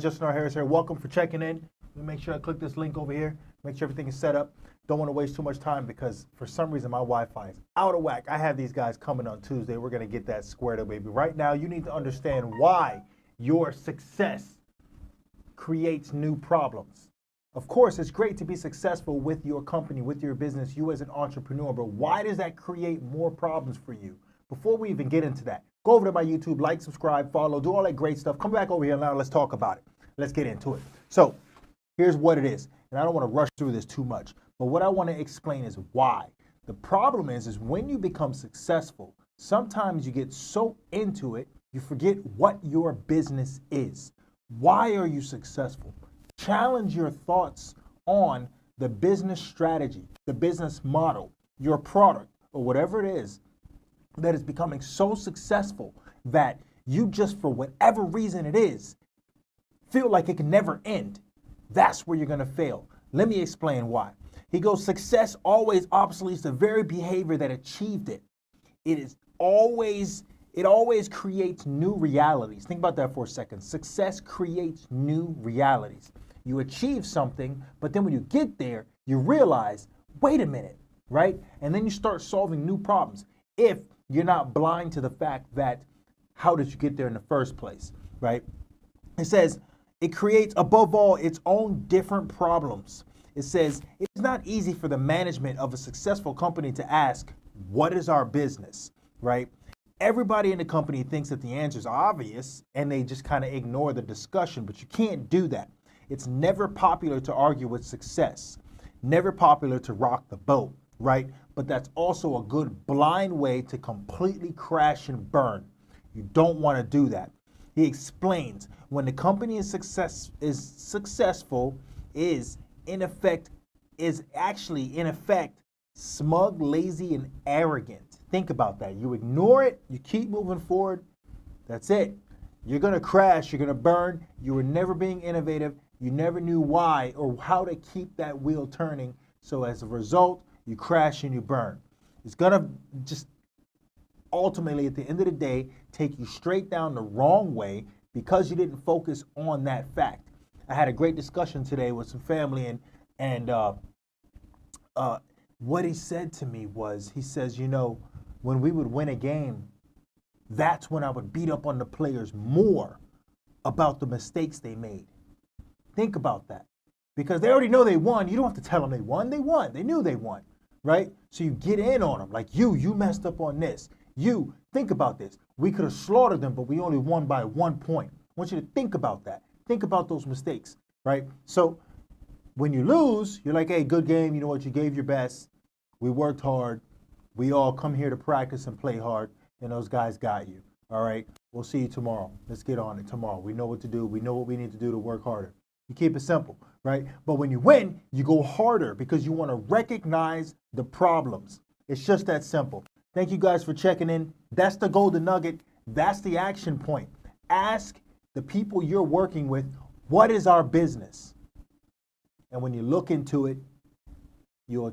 Justin R. Harris here. Welcome for checking in. Let me make sure I click this link over here. Make sure everything is set up. Don't want to waste too much time because for some reason my Wi-Fi is out of whack. I have these guys coming on Tuesday. We're going to get that squared up, baby. Right now, you need to understand why your success creates new problems. Of course, it's great to be successful with your company, with your business, you as an entrepreneur, but why does that create more problems for you? Before we even get into that, go over to my YouTube, like, subscribe, follow, do all that great stuff. Come back over here now, let's talk about it. Let's get into it. So here's what it is, and I don't want to rush through this too much, but what I want to explain is why. The problem is when you become successful, sometimes you get so into it, you forget what your business is. Why are you successful? Challenge your thoughts on the business strategy, the business model, your product, or whatever it is that is becoming so successful that you just, for whatever reason it is, feel like it can never end. That's where you're going to fail. Let me explain why. He goes, success always obsoletes the very behavior that achieved it. It always creates new realities. Think about that for a second. Success creates new realities. You achieve something, but then when you get there, you realize, wait a minute, right? And then you start solving new problems. If you're not blind to the fact that, how did you get there in the first place, right? It says, it creates, above all, its own different problems. It says, it's not easy for the management of a successful company to ask, what is our business, right? Everybody in the company thinks that the answer is obvious and they just kind of ignore the discussion, but you can't do that. It's never popular to argue with success, never popular to rock the boat, right? But that's also a good blind way to completely crash and burn. You don't want to do that. He explains, when the company is successful, is actually in effect smug, lazy, and arrogant. Think about that. You ignore it, you keep moving forward, that's it. You're going to crash, you're going to burn. You were never being innovative. You never knew why or how to keep that wheel turning. So as a result, you crash and you burn. It's going to just ultimately, at the end of the day, take you straight down the wrong way because you didn't focus on that fact. I had a great discussion today with some family, and what he said to me was, he says, you know, when we would win a game, that's when I would beat up on the players more about the mistakes they made. Think about that. Because they already know they won. You don't have to tell them they won. They won. They knew they won, right? So you get in on them, like, you messed up on this. You, think about this. We could have slaughtered them, but we only won by 1 point. I want you to think about that. Think about those mistakes, right? So when you lose, you're like, hey, good game. You know what? You gave your best. We worked hard. We all come here to practice and play hard, and those guys got you, all right? We'll see you tomorrow. Let's get on it tomorrow. We know what to do. We know what we need to do to work harder. You keep it simple, right? But when you win, you go harder because you want to recognize the problems. It's just that simple. Thank you guys for checking in. That's the golden nugget. That's the action point. Ask the people you're working with, what is our business? And when you look into it, you'll